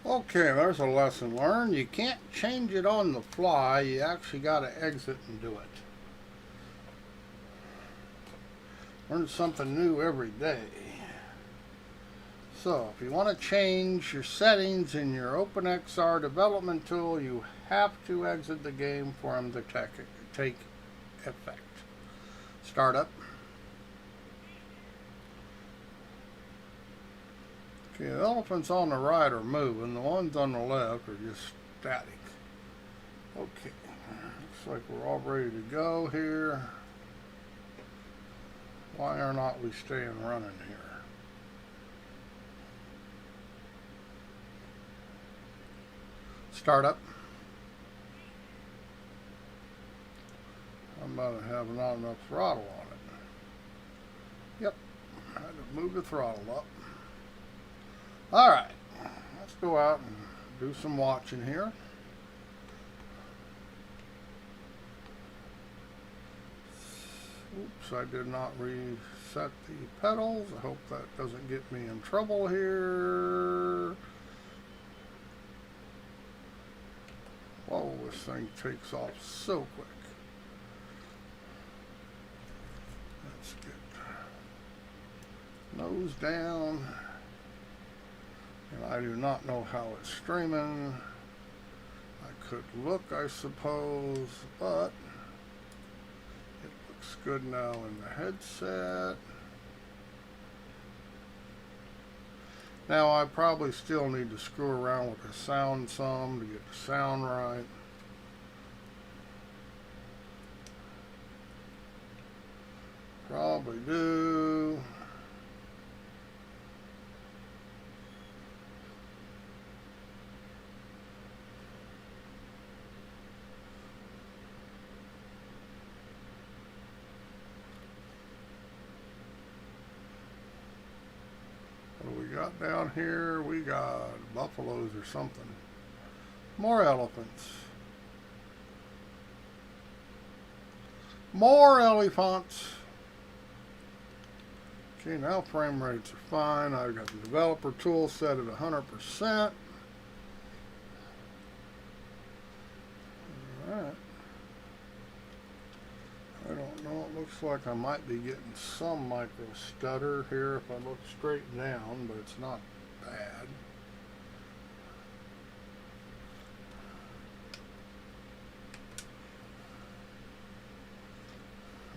Okay, there's a lesson learned. You can't change it on the fly. You actually got to exit and do it. Learn something new every day. So, if you want to change your settings in your OpenXR development tool, you have to exit the game for them to take effect. Start up. Okay, the elephants on the right are moving. The ones on the left are just static. Okay, looks like we're all ready to go here. Why are not we staying running here? Start up. I'm about to have not enough throttle on it. Yep, I had to move the throttle up. Alright, let's go out and do some watching here. Oops, I did not reset the pedals. I hope that doesn't get me in trouble here. Whoa, this thing takes off so quick. Let's get nose down. And I do not know how it's streaming. I could look, I suppose, but it looks good now in the headset. Now I probably still need to screw around with the sound some to get the sound right. Probably do. What do we got down here? We got buffaloes or something. More elephants. More elephants. Okay, now frame rates are fine. I've got the developer tool set at 100%. Alright. I don't know, it looks like I might be getting some micro stutter here if I look straight down, but it's not bad.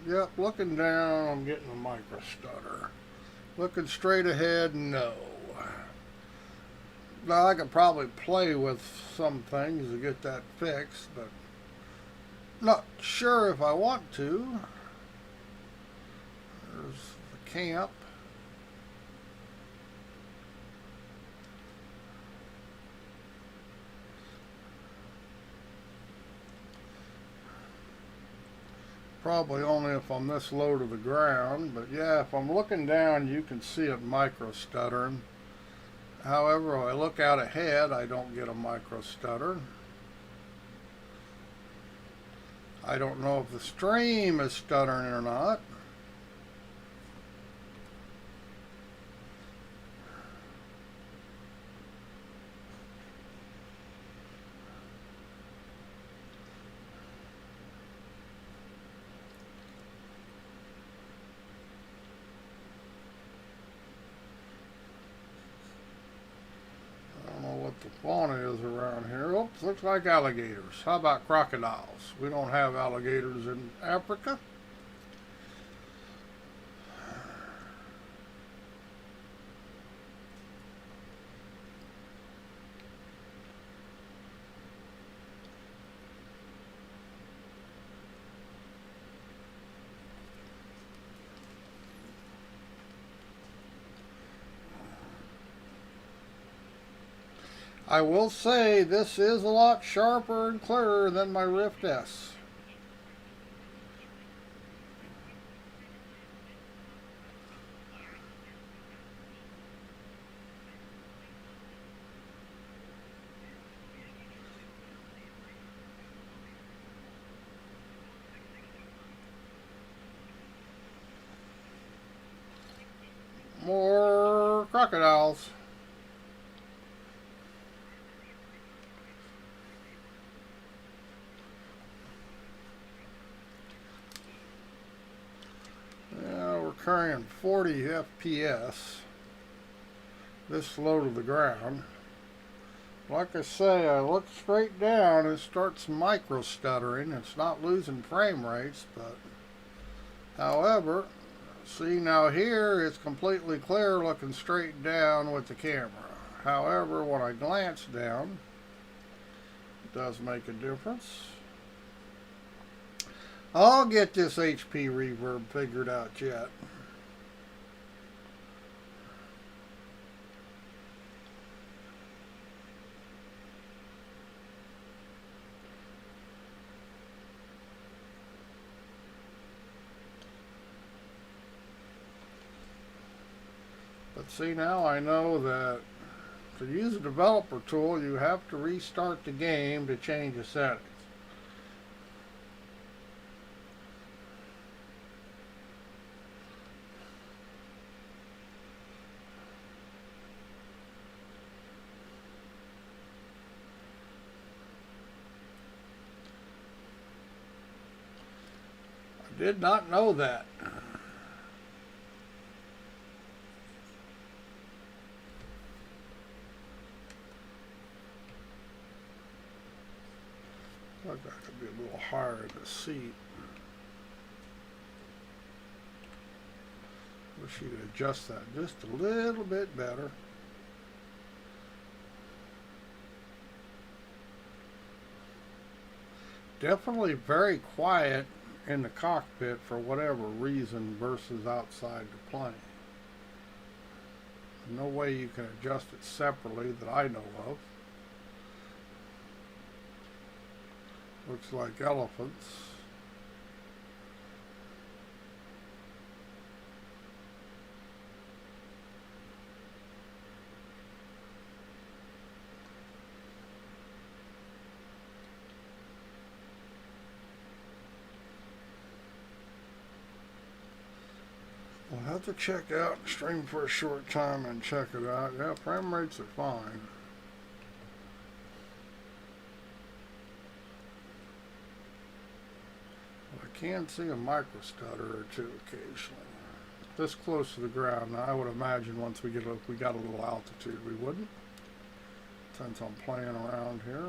Yep, looking down, I'm getting a micro stutter. Looking straight ahead, no. Now, I could probably play with some things to get that fixed, but not sure if I want to. There's the camp. Probably only if I'm this low to the ground, but yeah, if I'm looking down, you can see it micro stuttering. However, if I look out ahead, I don't get a micro stutter. I don't know if the stream is stuttering or not. The fauna is around here. Oops, looks like alligators. How about crocodiles? We don't have alligators in Africa. I will say this is a lot sharper and clearer than my Rift S. More crocodiles. carrying 40 FPS, this low to the ground. Like I say, I look straight down, it starts micro stuttering. It's not losing frame rates, but however, see now here it's completely clear looking straight down with the camera. However, when I glance down, it does make a difference. I'll get this HP reverb figured out yet. But see, now I know that to use a developer tool, you have to restart the game to change the settings. I did not know that. I got to be a little higher in the seat. Wish you could adjust that just a little bit better. Definitely very quiet in the cockpit for whatever reason versus outside the plane. No way you can adjust it separately that I know of. Looks like elephants. We'll have to check out and stream for a short time and check it out. Yeah, frame rates are fine. I can see a micro stutter or two occasionally. This close to the ground. Now, I would imagine once we get if we got a little altitude, we wouldn't. Since I'm playing around here,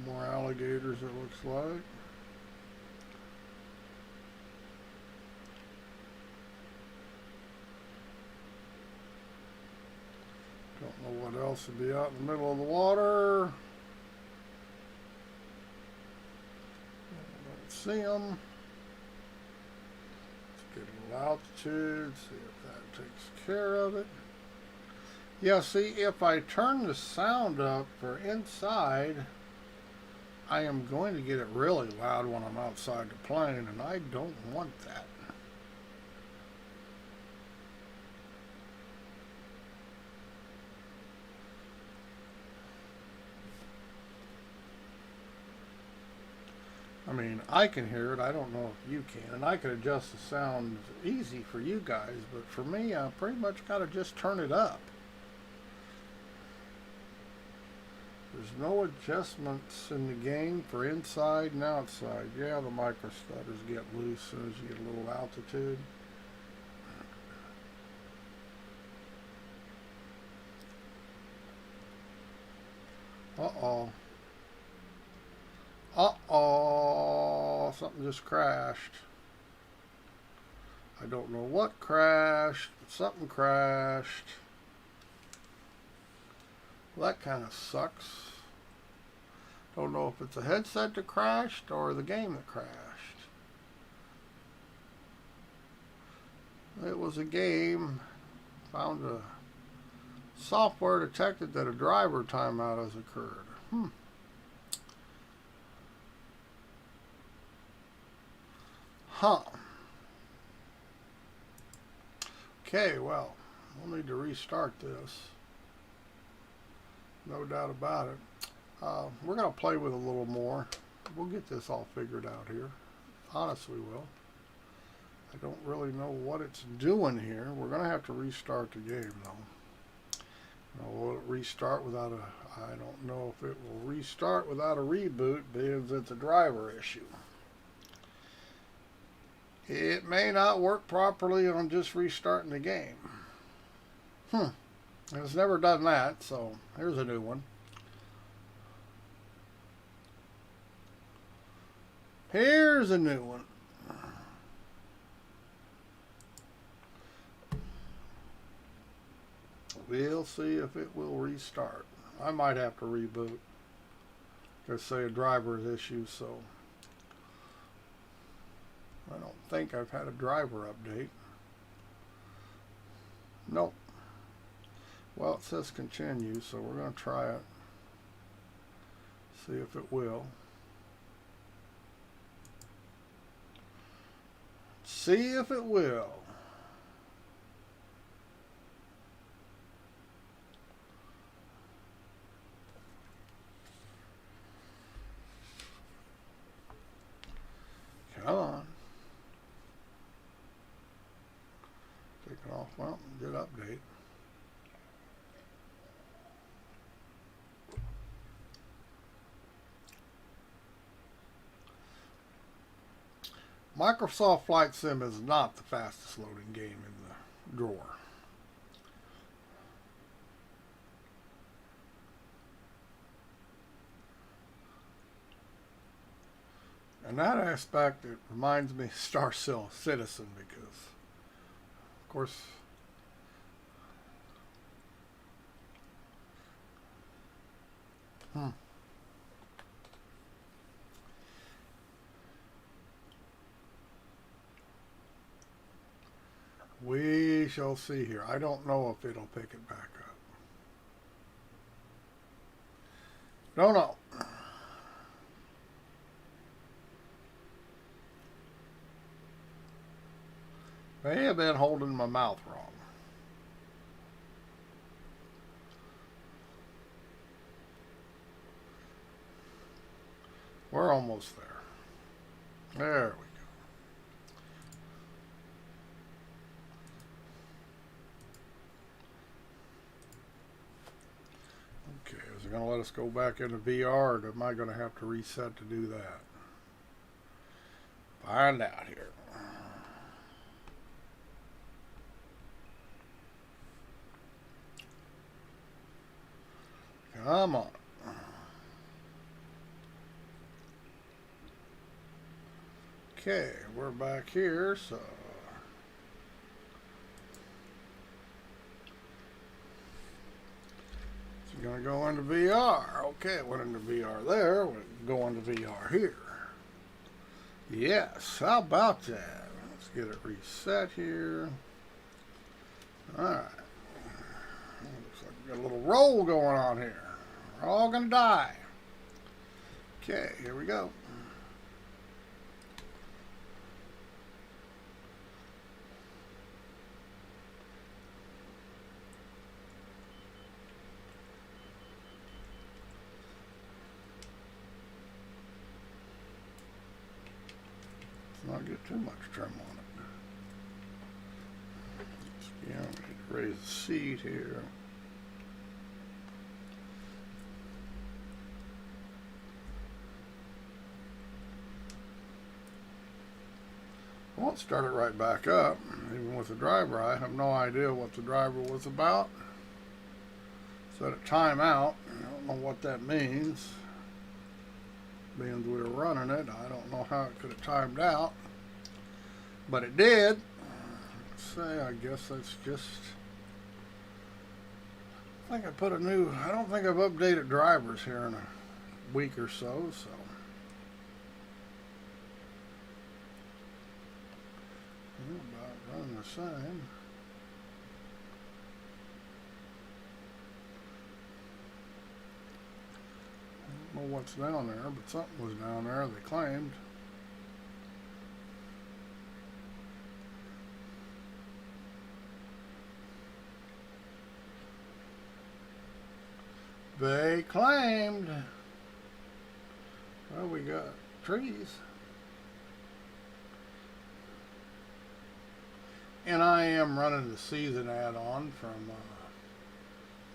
more alligators, it looks like. Don't know what else would be out in the middle of the water. Don't see them. Let's get a little altitude, see if that takes care of it. Yeah, see, if I turn the sound up for inside, I am going to get it really loud when I'm outside the plane, and I don't want that. I mean, I can hear it. I don't know if you can. And I can adjust the sound easy for you guys, but for me, I pretty much got to just turn it up. There's no adjustments in the game for inside and outside. Yeah, the micro stutters get loose as soon as you get a little altitude. Uh-oh. Uh-oh. Something just crashed. I don't know what crashed, but something crashed. Well, that kind of sucks. Don't know if it's a headset that crashed or the game that crashed. It was a game. Found a software detected that a driver timeout has occurred. Huh. Okay, well, we'll need to restart this. No doubt about it. We're going to play with it a little more. We'll get this all figured out here. Honestly, we will. I don't really know what it's doing here. We're going to have to restart the game, though. Now, will it restart without a... I don't know if it will restart without a reboot because it's a driver issue. It may not work properly on just restarting the game. It's never done that, so here's a new one. Here's a new one. We'll see if it will restart. I might have to reboot. Just say a driver's issue, so I don't think I've had a driver update. Nope. Well, it says continue, so we're going to try it. See if it will. See if it will. Come on. Take it off. Well, good update. Microsoft Flight Sim is not the fastest loading game in the drawer. In that aspect, it reminds me of Star Citizen because, of course, we shall see here. I don't know if it'll pick it back up. Don't know. May have been holding my mouth wrong. We're almost there. There we go. Okay, is it going to let us go back into VR, or am I going to have to reset to do that? Find out here. Come on. Okay, we're back here, so it's going to go into VR. Okay, it went into VR there. We're going to VR here. Yes, how about that? Let's get it reset here. Alright. Looks like we got a little roll going on here. We're all going to die. Okay, here we go. Let's not get too much trim on it. Yeah, we need to raise the seat here. Well, it started right back up. Even with the driver, I have no idea what the driver was about. Set a timeout. I don't know what that means. Being we were running it, I don't know how it could have timed out. But it did. Let's say, I guess that's just... I think I put a new... I don't think I've updated drivers here in a week or so, so... About running the same. I don't know what's down there, but something was down there, they claimed. They claimed. Well, we got trees. And I am running the season add-on from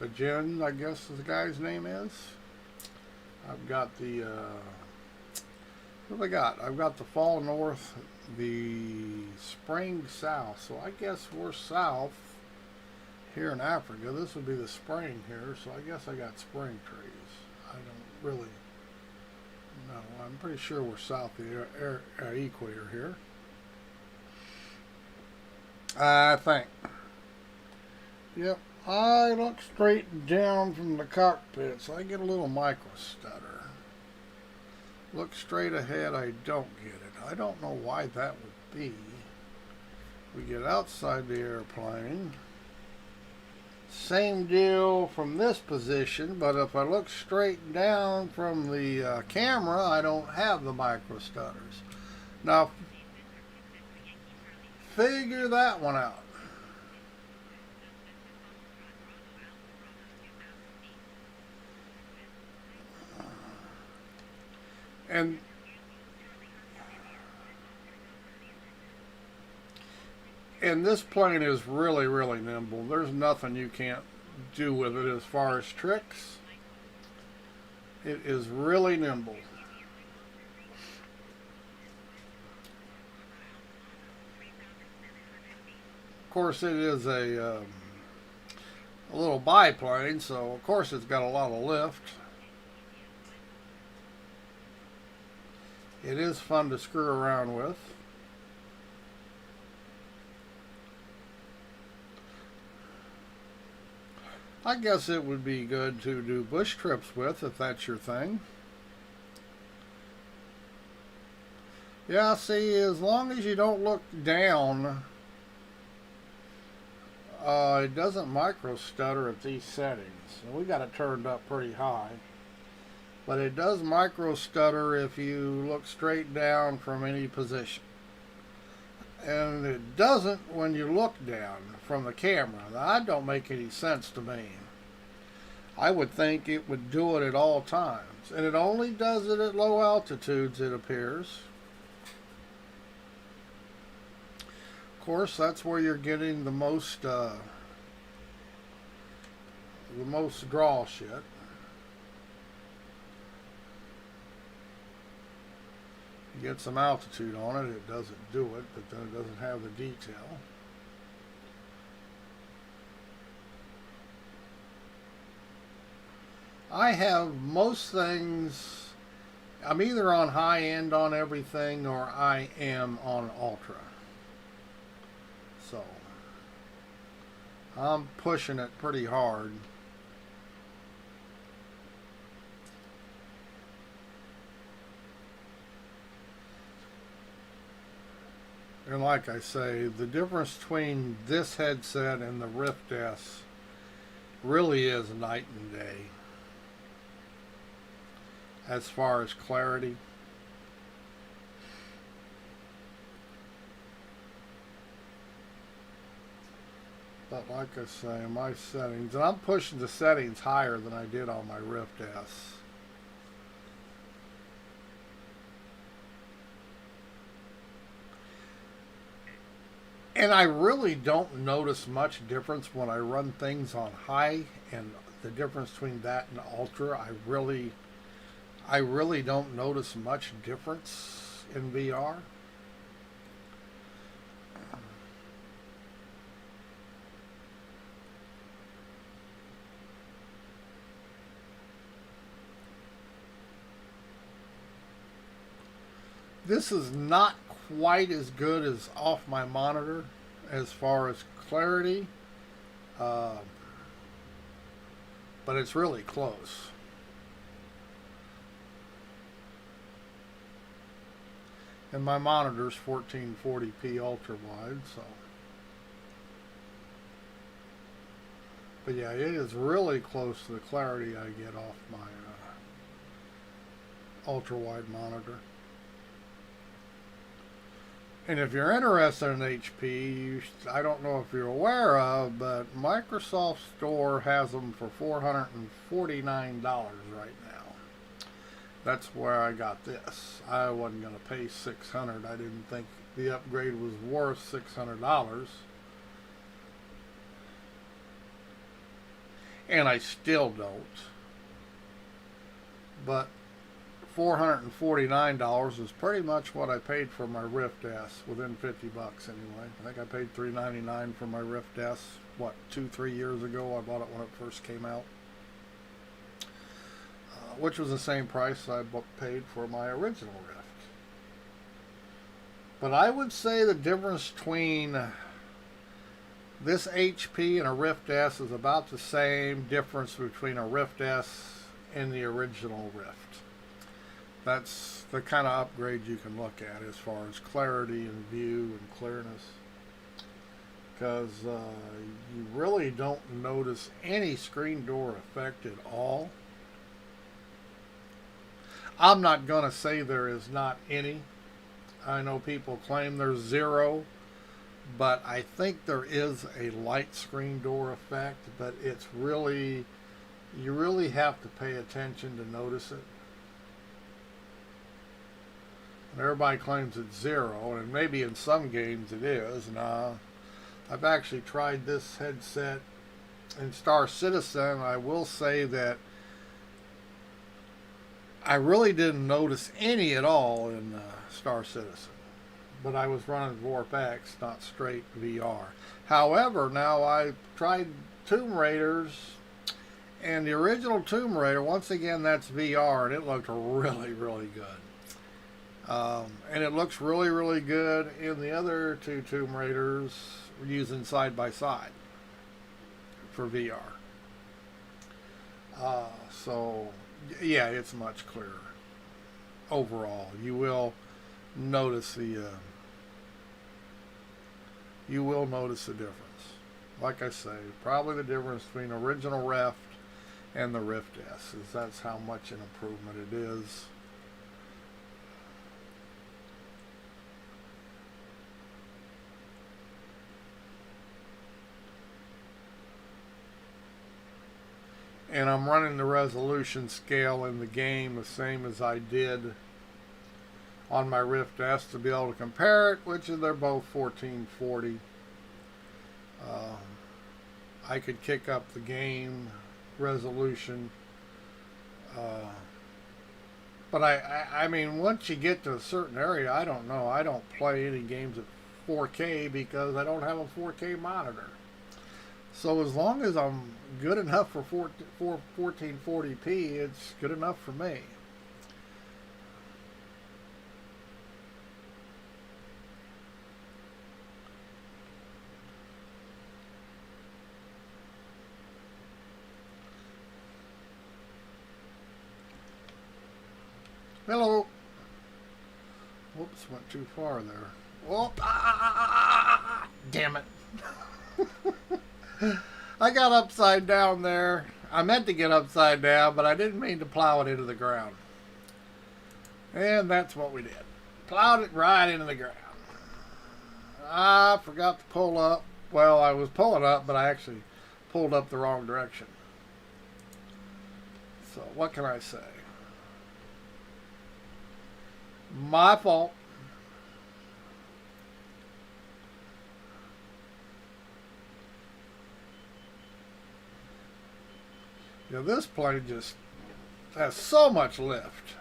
Bajen, I guess the guy's name is. I've got the, what have I got? I've got the fall north, the spring south. So I guess we're south here in Africa. This would be the spring here. So I guess I got spring trees. I don't really know. I'm pretty sure we're south of the equator here. I think. Yep. I look straight down from the cockpit, so I get a little micro stutter. Look straight ahead, I don't get it. I don't know why that would be. We get outside the airplane. Same deal from this position, but if I look straight down from the camera, I don't have the micro stutters. Now, figure that one out. And this plane is really, really nimble. There's nothing you can't do with it as far as tricks. It is really nimble. Of course, it is a little biplane, so of course it's got a lot of lift. It is fun to screw around with. I guess it would be good to do bush trips with if that's your thing. Yeah, see, as long as you don't look down, it doesn't micro stutter at these settings. So we got it turned up pretty high. But it does micro stutter if you look straight down from any position. And it doesn't when you look down from the camera. That don't make any sense to me. I would think it would do it at all times. And it only does it at low altitudes, it appears. Of course, that's where you're getting the most draw shit. You get some altitude on it, it doesn't do it, but then it doesn't have the detail. I have most things, I'm either on high end on everything or I am on ultra. So, I'm pushing it pretty hard. And like I say, the difference between this headset and the Rift S really is night and day as far as clarity. But like I say, my settings, and I'm pushing the settings higher than I did on my Rift S. And I really don't notice much difference when I run things on high, and the difference between that and ultra, I really don't notice much difference in VR. This is not quite as good as off my monitor as far as clarity, but it's really close. And my monitor's 1440p ultra wide, so. But yeah, it is really close to the clarity I get off my ultra wide monitor. And if you're interested in HP, I don't know if you're aware of, but Microsoft Store has them for $449 right now. That's where I got this. I wasn't going to pay $600. I didn't think the upgrade was worth $600. and I still don't. But $449 is pretty much what I paid for my Rift S, within 50 bucks anyway. I think I paid $399 for my Rift S, what, 2-3 years ago. I bought it when it first came out, which was the same price I paid for my original Rift. But I would say the difference between this HP and a Rift S is about the same difference between a Rift S and the original Rift. That's the kind of upgrade you can look at as far as clarity and view and clearness. Because you really don't notice any screen door effect at all. I'm not going to say there is not any. I know people claim there's zero, but I think there is a light screen door effect, but it's really, you really have to pay attention to notice it. And everybody claims it's zero, and maybe in some games it is. Nah, I've actually tried this headset in Star Citizen. I will say that I really didn't notice any at all in Star Citizen. But I was running VorpX, not straight VR. However, now I tried Tomb Raiders, and the original Tomb Raider, once again, that's VR, and it looked really, really good. And it looks really, really good in the other two Tomb Raiders using side by side for VR. So, yeah, it's much clearer overall. You will notice the difference. Like I say, probably the difference between original Rift and the Rift S is that's how much an improvement it is. And I'm running the resolution scale in the game the same as I did on my Rift S to be able to compare it, which is they're both 1440. I could kick up the game resolution, but I mean, once you get to a certain area, I don't know. I don't play any games at 4K because I don't have a 4K monitor. So as long as I'm good enough for 1440p, it's good enough for me. Hello. Whoops, went too far there. Oh, damn it. I got upside down there. I meant to get upside down, but I didn't mean to plow it into the ground. And that's what we did. Plowed it right into the ground. I forgot to pull up. Well, I was pulling up, but I actually pulled up the wrong direction. So, what can I say? My fault. Yeah, this plane just has so much lift.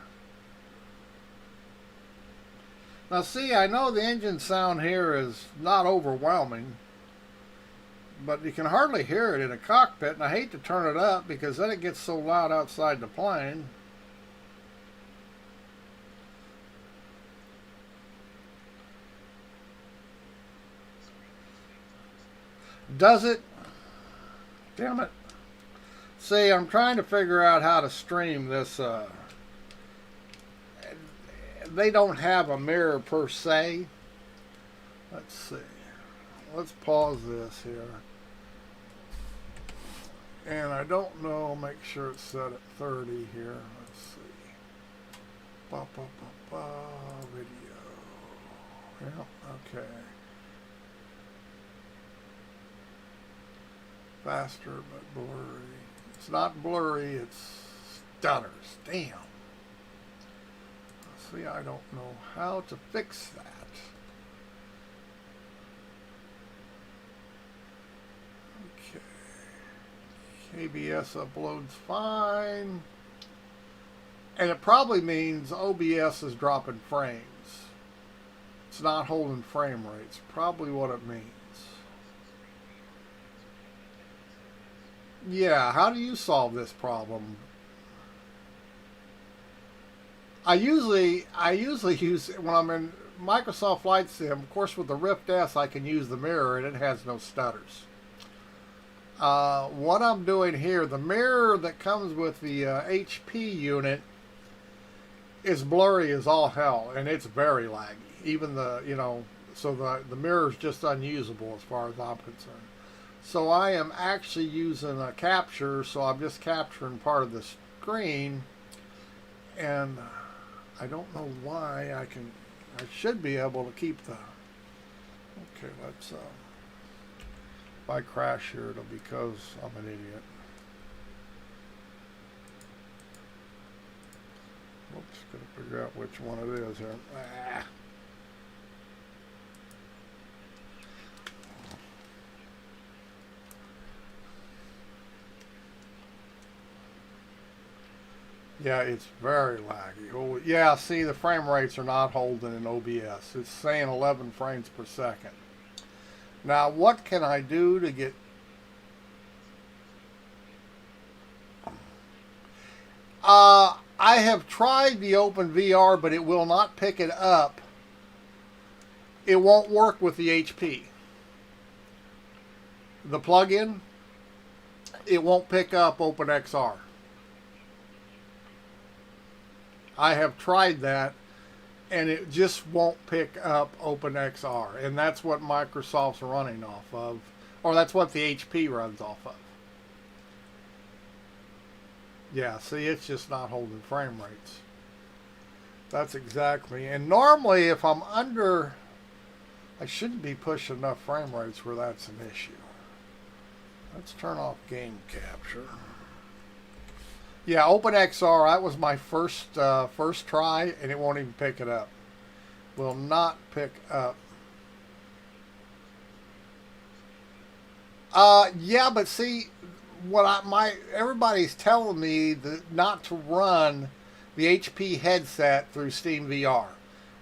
Now see, I know the engine sound here is not overwhelming, but you can hardly hear it in a cockpit, and I hate to turn it up because then it gets so loud outside the plane. Does it? Damn it. See, I'm trying to figure out how to stream this. They don't have a mirror per se. Let's see. Let's pause this here. And I don't know, make sure it's set at 30 here. Let's see. Video. Yeah, okay. Faster but blurry. It's not blurry, it's stutters. Damn. See, I don't know how to fix that. Okay. ABS uploads fine. And it probably means OBS is dropping frames. It's not holding frame rates. Probably what it means. Yeah, how do you solve this problem? I usually use, when I'm in Microsoft Flight Sim, of course with the Rift S I can use the mirror and it has no stutters. What I'm doing here, the mirror that comes with the HP unit is blurry as all hell, and it's very laggy. Even the, so the mirror is just unusable as far as I'm concerned. So I am actually using a capture, so I'm just capturing part of the screen, and I don't know why I should be able to keep the, okay, let's, if I crash here, it'll be because I'm an idiot. Whoops, gotta figure out which one it is here. Ah. Yeah, it's very laggy. Oh, yeah, see, the frame rates are not holding in OBS. It's saying 11 frames per second. Now, what can I do to get... I have tried the OpenVR, but it will not pick it up. It won't work with the HP. The plugin, it won't pick up OpenXR. I have tried that, and it just won't pick up OpenXR, and that's what Microsoft's running off of, or that's what the HP runs off of. Yeah, see, it's just not holding frame rates. That's exactly, and normally if I'm under, I shouldn't be pushing enough frame rates where that's an issue. Let's turn off game capture. Yeah, OpenXR, that was my first try, and it won't even pick it up. Will not pick up. Yeah, but see, everybody's telling me that not to run the HP headset through Steam VR.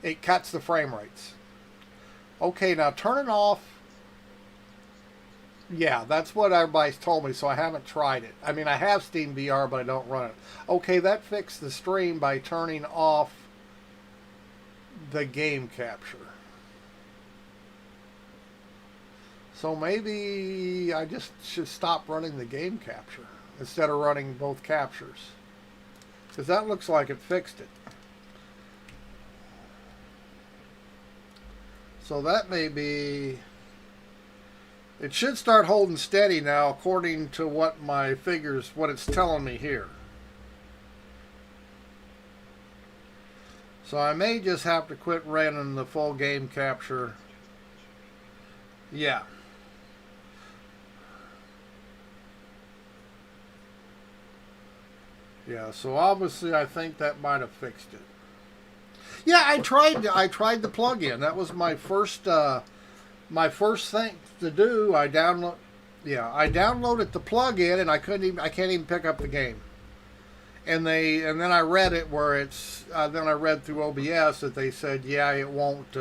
It cuts the frame rates. Okay, now turn it off. Yeah, that's what everybody's told me, so I haven't tried it. I mean, I have Steam VR, but I don't run it. Okay, that fixed the stream by turning off the game capture. So maybe I just should stop running the game capture instead of running both captures. Because that looks like it fixed it. So that may be... It should start holding steady now according to what my figures, what it's telling me here. So I may just have to quit running the full game capture. Yeah. Yeah, so obviously I think that might have fixed it. Yeah, I tried the plug-in. That was my first thing to do. I downloaded the plug-in, and I can't even pick up the game. And then I read it where it's then I read through OBS that they said, yeah, it won't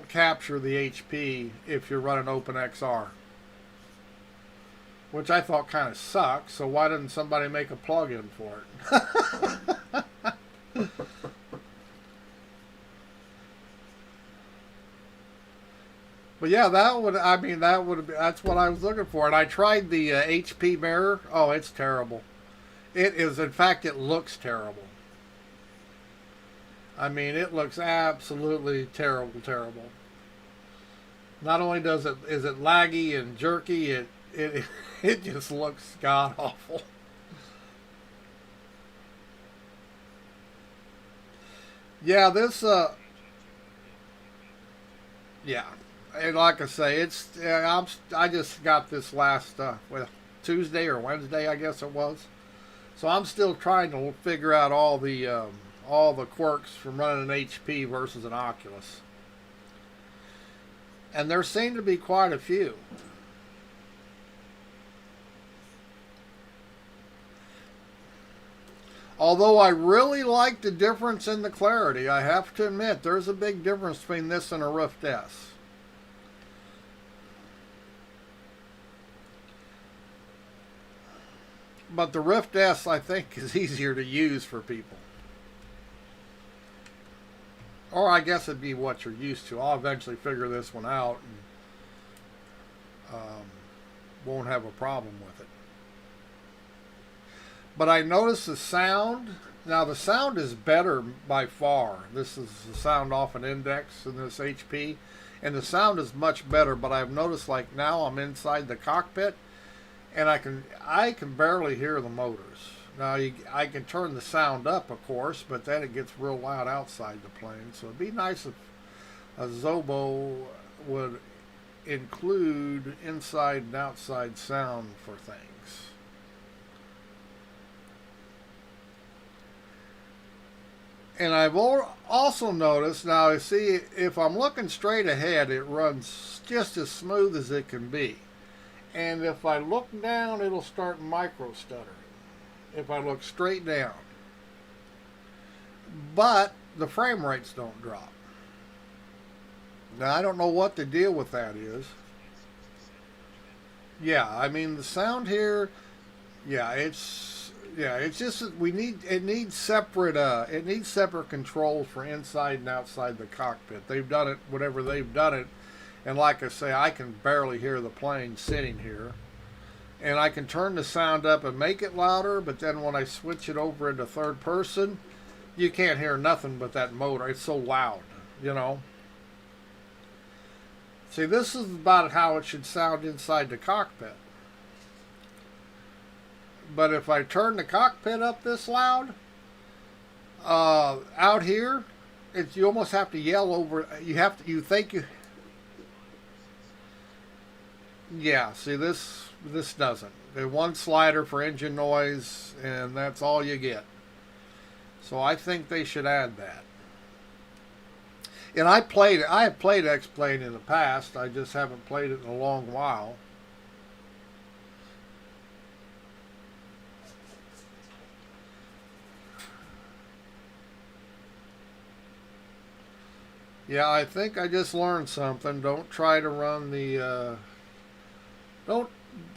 capture the HP if you're running OpenXR, which I thought kind of sucks. So why didn't somebody make a plug-in for it? But yeah, that's what I was looking for. And I tried the HP mirror. Oh, it's terrible. It is, in fact, it looks terrible. I mean, it looks absolutely terrible. Not only is it laggy and jerky, it just looks god awful. Yeah, yeah. And like I say, I just got this last Tuesday or Wednesday, I guess it was. So I'm still trying to figure out all the quirks from running an HP versus an Oculus. And there seem to be quite a few. Although I really like the difference in the clarity, I have to admit there's a big difference between this and a Rift S. But the Rift S, I think, is easier to use for people. Or I guess it'd be what you're used to. I'll eventually figure this one out and won't have a problem with it. But I noticed the sound. Now the sound is better by far. This is the sound off an index in this HP. And the sound is much better, but I've noticed like now I'm inside the cockpit and I can barely hear the motors. Now I can turn the sound up, of course, but then it gets real loud outside the plane. So it'd be nice if a Zobo would include inside and outside sound for things. And I've also noticed, now you see, if I'm looking straight ahead, it runs just as smooth as it can be. And if I look down, it'll start micro stuttering. If I look straight down. But the frame rates don't drop. Now, I don't know what the deal with that is. Yeah, I mean, the sound here, yeah, it's just that it needs separate controls for inside and outside the cockpit. They've done it whatever they've done it, and like I say, I can barely hear the plane sitting here. And I can turn the sound up and make it louder, but then when I switch it over into third person, you can't hear nothing but that motor. It's so loud, you know. See, this is about how it should sound inside the cockpit. But if I turn the cockpit up this loud, out here, you almost have to yell over. Yeah, see, this doesn't. There's one slider for engine noise, and that's all you get. So I think they should add that. And I have played X-Plane in the past. I just haven't played it in a long while. Yeah, I think I just learned something. Don't try to run the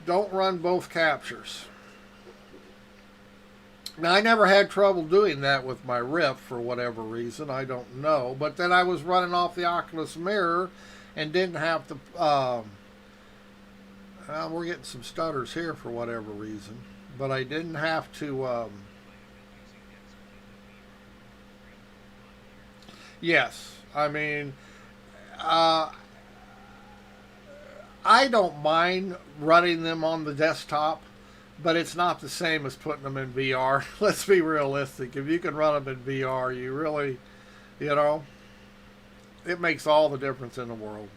don't run both captures. Now, I never had trouble doing that with my Rift for whatever reason. I don't know. But then I was running off the Oculus mirror and didn't have to... we're getting some stutters here for whatever reason. But I didn't have to... yes. I mean... I don't mind running them on the desktop, but it's not the same as putting them in VR. Let's be realistic. If you can run them in VR, you really, it makes all the difference in the world.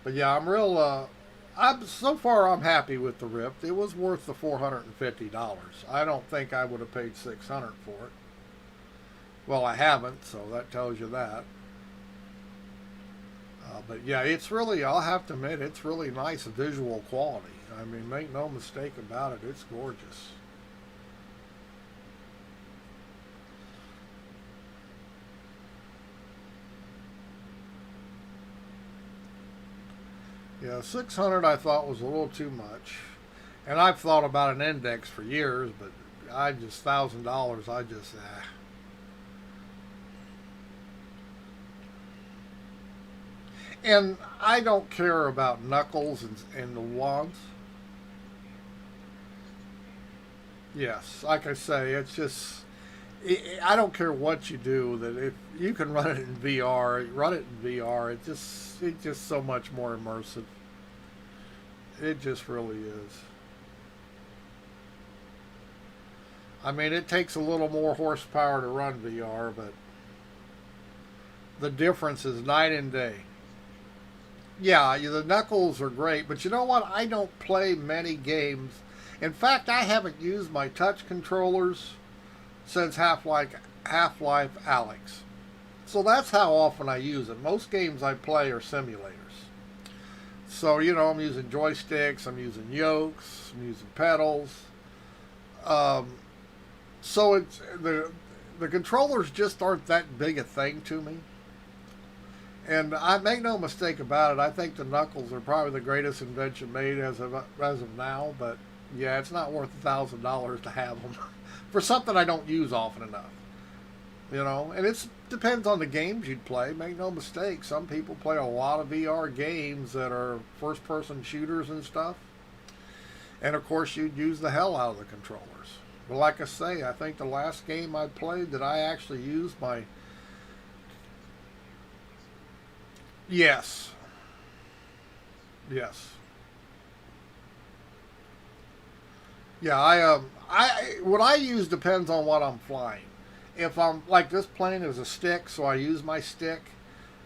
But yeah, so far I'm happy with the Rift. It was worth the $450. I don't think I would have paid $600 for it. Well, I haven't, so that tells you that. But yeah, it's really, I'll have to admit, it's really nice visual quality. I mean, make no mistake about it, it's gorgeous. Yeah, 600 I thought was a little too much. And I've thought about an index for years, but $1,000, I just, And I don't care about knuckles and the wands. Yes, like I say, it's just... I don't care what you do, that if you can run it in VR, run it in VR. It's just so much more immersive. It just really is. I mean, it takes a little more horsepower to run VR, but the difference is night and day. Yeah, the knuckles are great, but you know what? I don't play many games. In fact, I haven't used my touch controllers since Half-Life Alyx. So that's how often I use it. Most games I play are simulators. So, you know, I'm using joysticks, I'm using yokes, I'm using pedals. Um, so it's the controllers just aren't that big a thing to me. And I make no mistake about it. I think the knuckles are probably the greatest invention made as of now. But yeah, it's not worth $1,000 to have them for something I don't use often enough. You know, and it depends on the games you'd play. Make no mistake, some people play a lot of VR games that are first-person shooters and stuff. And of course, you'd use the hell out of the controllers. But like I say, I think the last game I played that I actually used my yes, yes, yeah. I what I use depends on what I'm flying. If I'm like this plane is a stick, so I use my stick.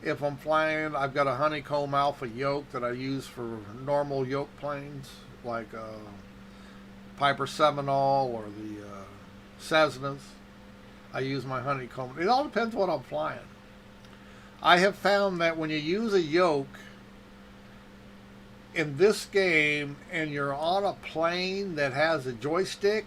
If I'm flying, I've got a honeycomb alpha yoke that I use for normal yoke planes, like Piper Seminole or the Cessnas. I use my honeycomb. It all depends what I'm flying. I have found that when you use a yoke in this game and you're on a plane that has a joystick,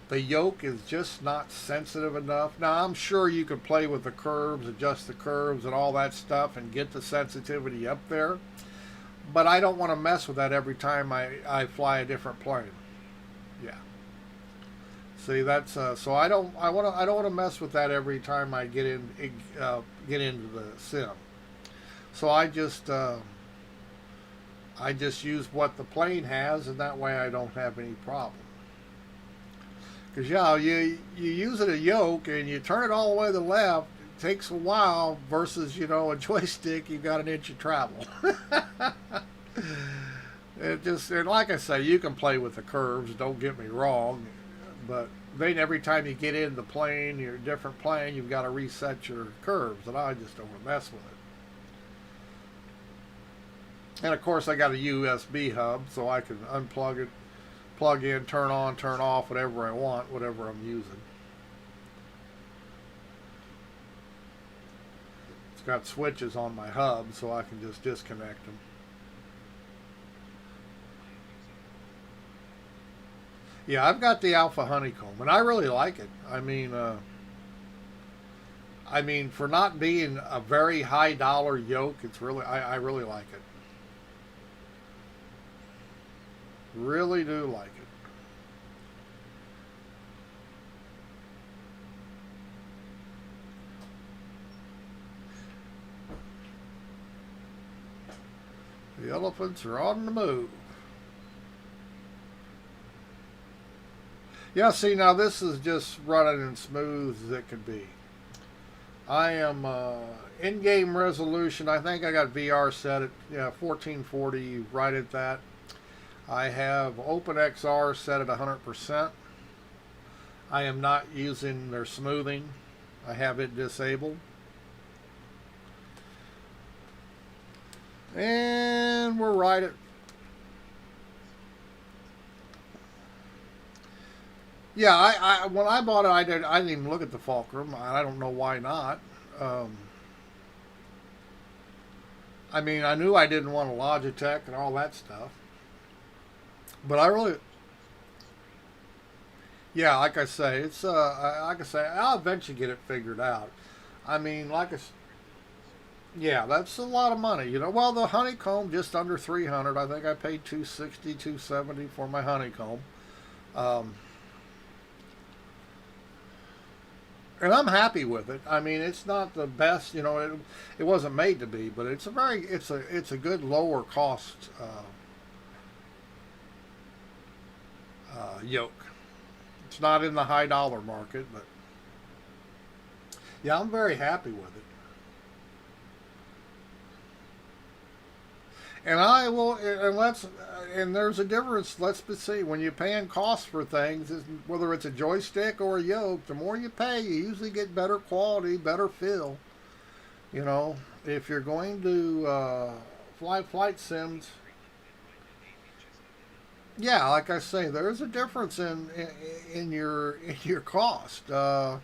the yoke is just not sensitive enough. Now, I'm sure you could play with the curves, adjust the curves and all that stuff and get the sensitivity up there. But I don't want to mess with that every time I fly a different plane. Yeah. See, that's so I don't want to mess with that every time I get into the sim. So I just use what the plane has, and that way I don't have any problem. Because yeah, you use it a yoke and you turn it all the way to the left. It takes a while versus a joystick. You've got an inch of travel. It just and like I say, you can play with the curves. Don't get me wrong, but then every time you get in the plane, your different plane, you've got to reset your curves, and I just don't want to mess with it. And of course, I got a USB hub, so I can unplug it, plug in, turn on, turn off, whatever I want, whatever I'm using. It's got switches on my hub, so I can just disconnect them. Yeah, I've got the Alpha Honeycomb, and I really like it. I mean, for not being a very high dollar yoke, it's really, I really like it. Really do like it. The elephants are on the move. Yeah, see, now this is just running as smooth as it could be. I am in-game resolution. I think I got VR set at 1440, right at that. I have OpenXR set at 100%. I am not using their smoothing. I have it disabled. And we're right at... Yeah, when I bought it, I didn't even look at the fulcrum. I don't know why not. I mean, I knew I didn't want a Logitech and all that stuff. But I really, yeah, like I say, it's like I say, I'll eventually get it figured out. I mean, yeah, that's a lot of money, Well, the honeycomb just under 300. I think I paid 260, 270 for my honeycomb, um, and I'm happy with it. I mean, it's not the best, it wasn't made to be, but it's a good lower cost yoke. It's not in the high dollar market, but yeah, I'm very happy with it. And I will, and there's a difference. Let's see, when you're paying costs for things, whether it's a joystick or a yoke, the more you pay, you usually get better quality, better feel. If you're going to fly flight sims, yeah, like I say, there's a difference in your cost. Yeah,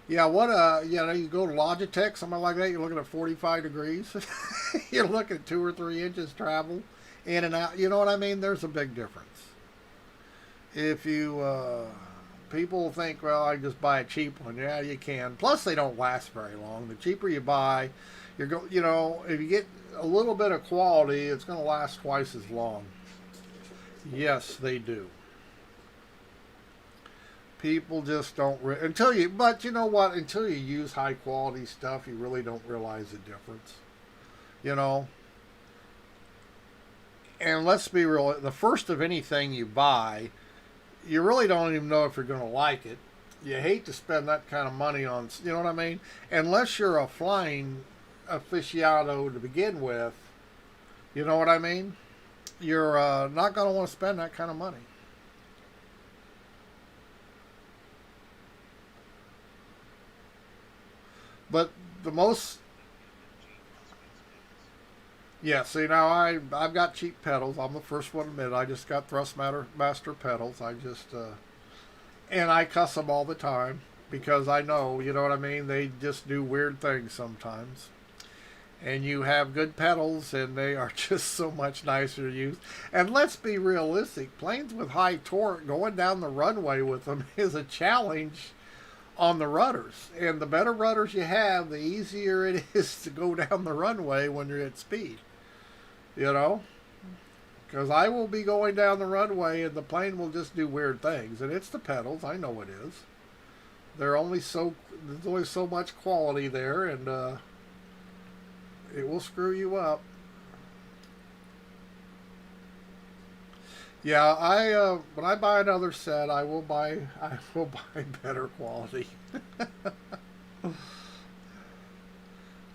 you go to Logitech, something like that. You're looking at 45 degrees. You're looking at 2 or 3 inches travel in and out. You know what I mean? There's a big difference. If you people think, well, I just buy a cheap one. Yeah, you can. Plus, they don't last very long. The cheaper you buy, you know, if you get a little bit of quality, it's going to last twice as long. Yes, they do. People just don't until you. But you know what? Until you use high quality stuff, you really don't realize the difference. You know. And let's be real. The first of anything you buy, you really don't even know if you're going to like it. You hate to spend that kind of money on. You know what I mean? Unless you're a flying aficionado to begin with. You know what I mean? You're not going to want to spend that kind of money. But the most, yeah. See now, I've got cheap pedals. I'm the first one to admit it. I just got Thrustmaster pedals. I just and I cuss them all the time because I know, you know what I mean. They just do weird things sometimes. And you have good pedals, and they are just so much nicer to use. And let's be realistic: planes with high torque going down the runway with them is a challenge on the rudders. And the better rudders you have, the easier it is to go down the runway when you're at speed. You know? Because I will be going down the runway and the plane will just do weird things. And it's the pedals. I know it is. There's only so much quality there, and it will screw you up. Yeah, when I buy another set, I will buy better quality.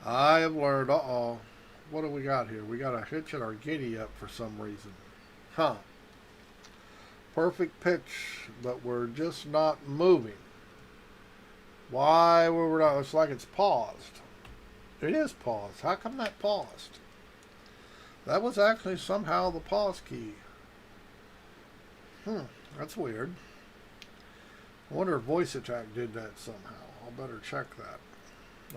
I have learned. What do we got here? We got a hitch in our giddy up for some reason. Huh. Perfect pitch, but we're just not moving. Why were we not? It's like it's paused. It is paused. How come that paused? That was actually somehow the pause key. That's weird. I wonder if Voice Attack did that somehow. I'll better check that.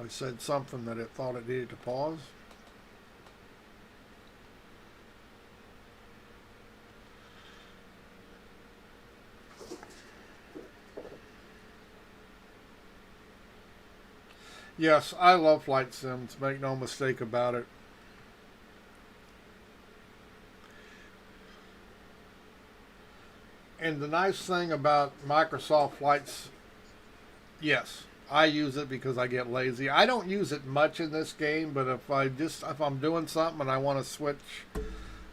I said something that it thought it needed to pause. Yes, I love flight sims. Make no mistake about it. And the nice thing about Microsoft Flights, yes, I use it because I get lazy. I don't use it much in this game, but if I'm doing something and I want to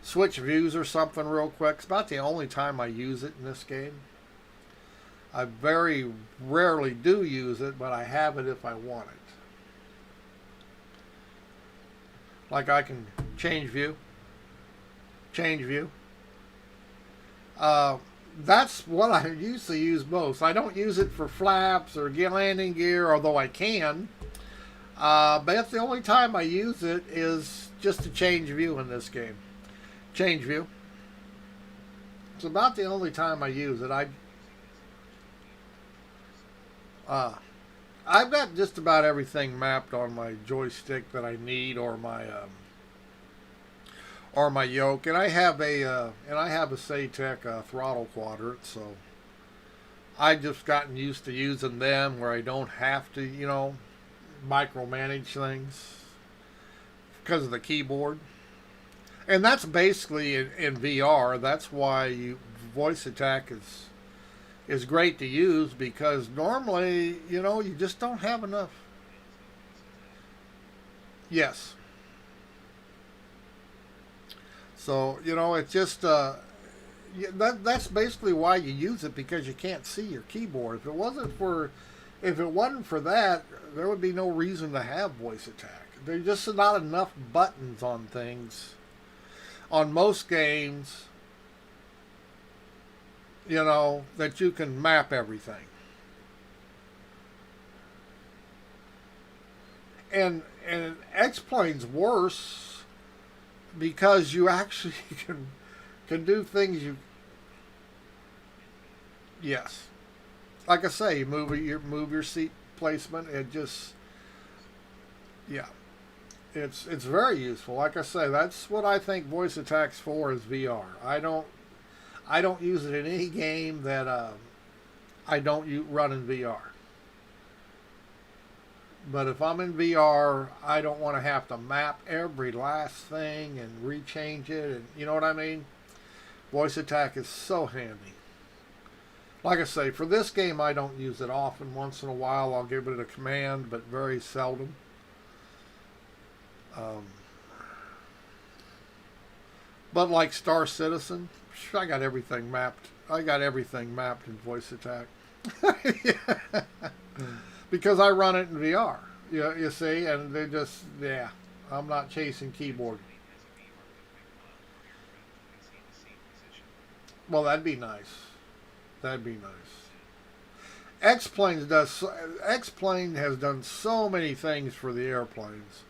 switch views or something real quick, it's about the only time I use it in this game. I very rarely do use it, but I have it if I want it. Like I can change view. That's what I usually use most. I don't use it for flaps or landing gear, although I can. But that's the only time I use it is just to change view in this game. Change view. It's about the only time I use it. I've got just about everything mapped on my joystick that I need, or my yoke, and I have a Satec throttle quadrant, so I just gotten used to using them where I don't have to, micromanage things because of the keyboard. And that's basically in VR. That's why Voice Attack is great to use, because normally, you just don't have enough. Yes. So, it's just that's basically why you use it, because you can't see your keyboard. If it wasn't for that, there would be no reason to have Voice Attack. There's just not enough buttons on things. On most games, that you can map everything. And X-Plane's worse because you actually can do things yes. Like I say, you move your seat placement, it just, yeah. It's very useful. Like I say, that's what I think voice attacks for is VR. I don't use it in any game that I don't run in VR. But if I'm in VR, I don't want to have to map every last thing and rechange it, and you know what I mean? Voice attack is so handy. Like I say, for this game, I don't use it often. Once in a while, I'll give it a command, but very seldom. But like Star Citizen, I got everything mapped. I got everything mapped in voice attack. Yeah. Because I run it in VR. You see, and they just, yeah, I'm not chasing keyboard. Well, that'd be nice. That'd be nice. X-Plane has done so many things for the airplanes.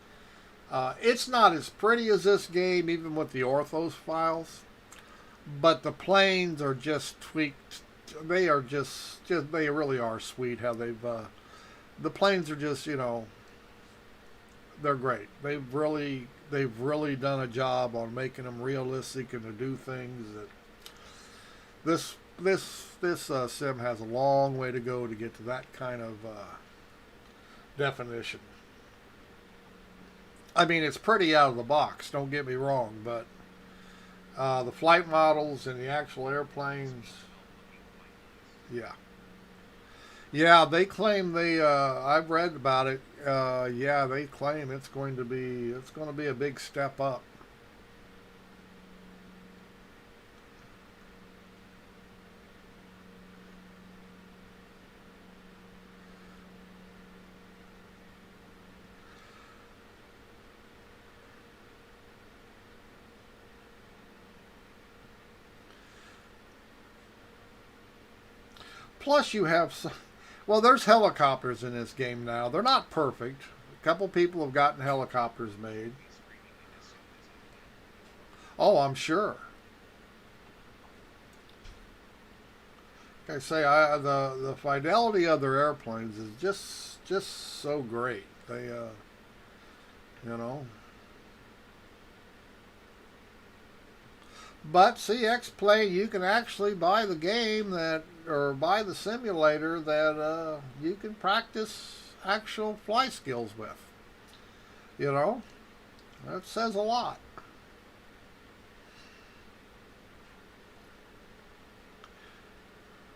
It's not as pretty as this game, even with the orthos files, but the planes are just tweaked. They are just they really are sweet how they've. The planes are just, they're great. They've really done a job on making them realistic and to do things that this sim has a long way to go to get to that kind of definition. I mean, it's pretty out of the box, don't get me wrong, but the flight models and the actual airplanes, yeah. Yeah, they claim I've read about it. Yeah, they claim it's going to be a big step up. Plus, you have some. Well, there's helicopters in this game now. They're not perfect. A couple people have gotten helicopters made. Oh, I'm sure. Like I say, the fidelity of their airplanes is just so great. They, you know. But CX Play, you can actually buy the game or buy the simulator that you can practice actual fly skills with. That says a lot.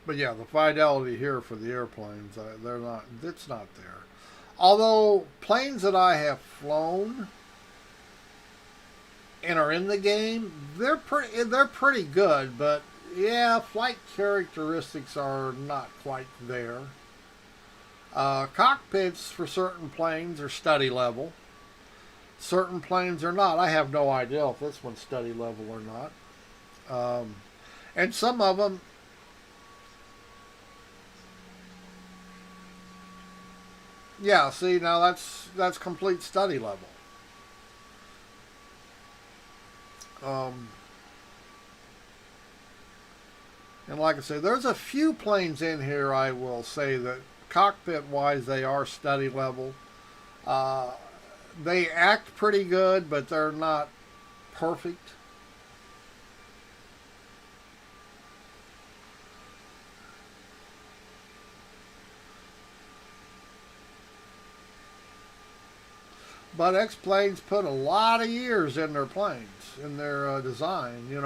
But yeah, the fidelity here for the airplanes, it's not there. Although planes that I have flown and are in the game, they're pretty good, but yeah, flight characteristics are not quite there. Cockpits for certain planes are study level. Certain planes are not. I have no idea if this one's study level or not. And some of them, yeah. See, now that's complete study level. And like I say, there's a few planes in here I will say that cockpit-wise they are study level. They act pretty good, but they're not perfect. But X-Planes put a lot of years in their planes, in their design,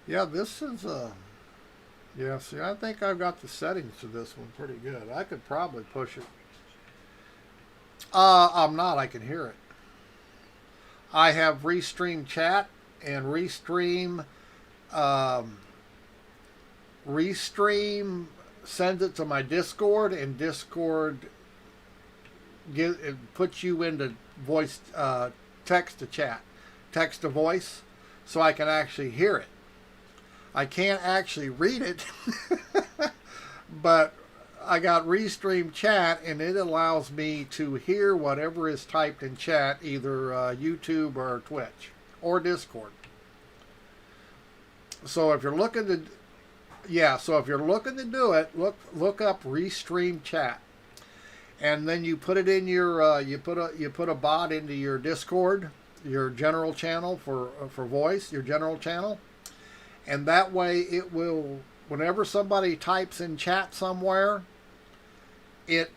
Yeah, this is yeah, see, I think I've got the settings to this one pretty good. I could probably push it. I'm not. I can hear it. I have Restream Chat and Restream sends it to my Discord, and Discord it puts you into voice text to chat, text to voice, so I can actually hear it. I can't actually read it, but I got Restream Chat, and it allows me to hear whatever is typed in chat, either YouTube or Twitch or Discord. So if you're looking to Yeah, so if you're looking to do it, look up Restream Chat, and then you put it in your you put a bot into your Discord, your general channel for voice, your general channel, and that way it will, whenever somebody types in chat somewhere, it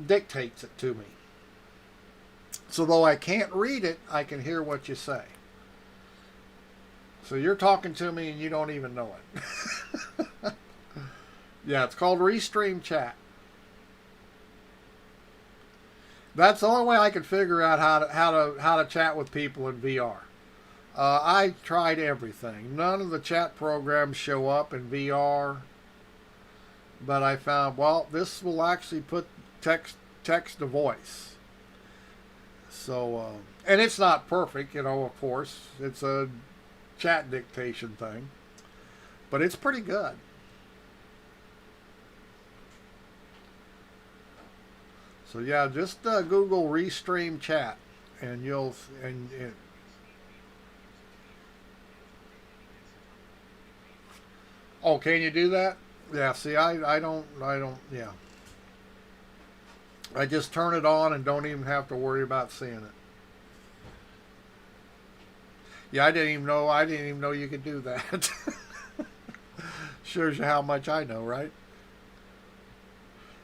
dictates it to me. So though I can't read it, I can hear what you say. So you're talking to me and you don't even know it. Yeah, it's called Restream Chat. That's the only way I could figure out how to chat with people in VR. I tried everything. None of the chat programs show up in VR, but I found, well, this will actually put text to voice. So and it's not perfect, of course. It's a chat dictation thing, but it's pretty good. So yeah, just Google Restream Chat, and you'll and oh, can you do that? Yeah. See, I don't. Yeah, I just turn it on and don't even have to worry about seeing it. Yeah, I didn't even know you could do that. Shows you how much I know, right?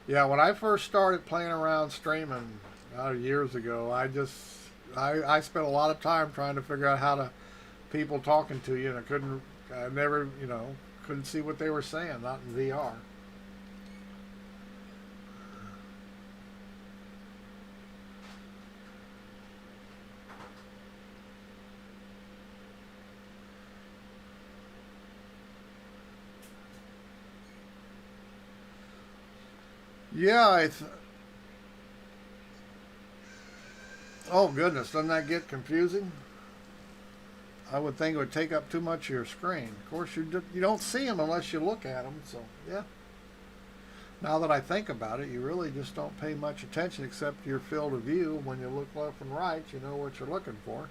Yeah, when I first started playing around streaming years ago, I spent a lot of time trying to figure out how to people talking to you, and I never, couldn't see what they were saying, not in VR. Yeah, oh goodness, doesn't that get confusing? I would think it would take up too much of your screen. Of course, you don't see them unless you look at them. So yeah. Now that I think about it, you really just don't pay much attention except to your field of view. When you look left and right, you know what you're looking for.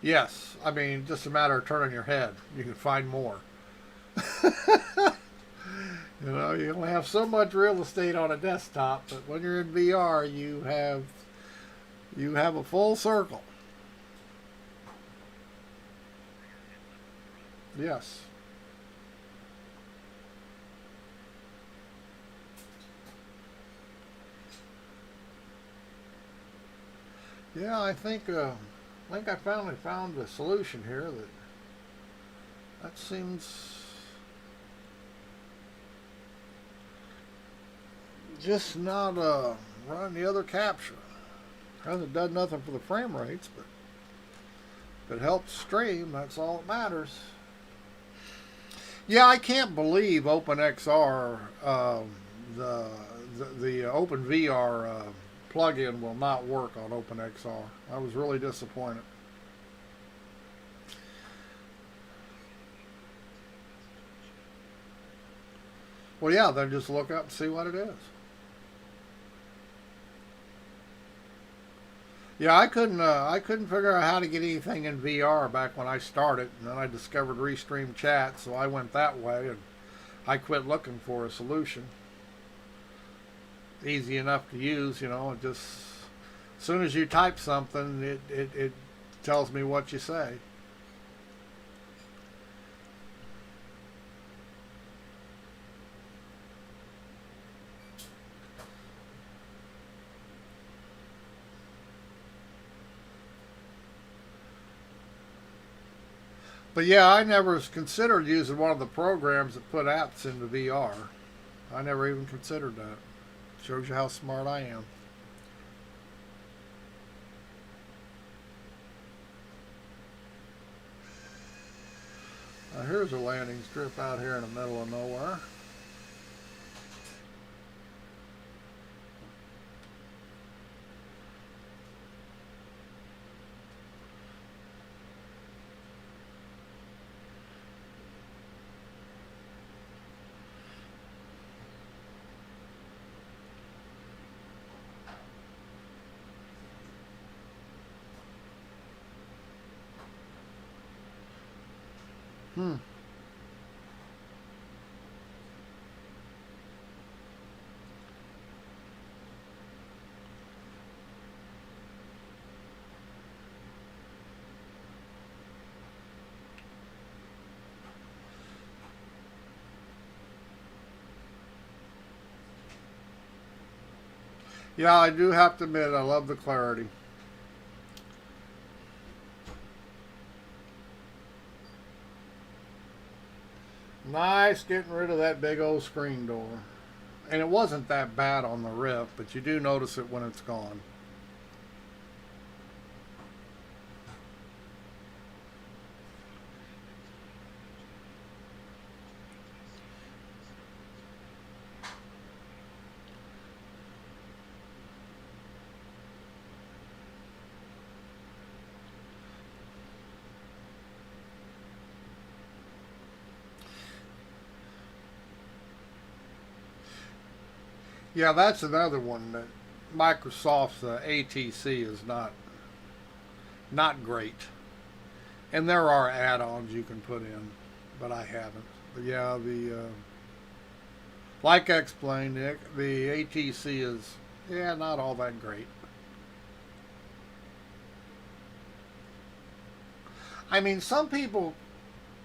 Yes, I mean, just a matter of turning your head. You can find more. You only have so much real estate on a desktop, but when you're in VR, you have a full circle. Yes. Yeah, I think I finally found a solution here that seems just not running the other capture. Hasn't done nothing for the frame rates, but if it helps stream, that's all that matters. Yeah, I can't believe OpenXR, the the OpenVR plugin will not work on OpenXR. I was really disappointed. Well, yeah, then just look up and see what it is. Yeah, I couldn't figure out how to get anything in VR back when I started, and then I discovered Restream Chat, so I went that way, and I quit looking for a solution. Easy enough to use, it just as soon as you type something, it tells me what you say. But yeah, I never considered using one of the programs that put apps into VR. I never even considered that. Shows you how smart I am. Now here's a landing strip out here in the middle of nowhere. Hmm. Yeah, I do have to admit, I love the clarity. Nice getting rid of that big old screen door. And it wasn't that bad on the Rift, but you do notice it when it's gone. Yeah, that's another one that Microsoft's ATC is not great. And there are add-ons you can put in, but I haven't. But yeah, the like I explained, the ATC is not all that great. I mean, some people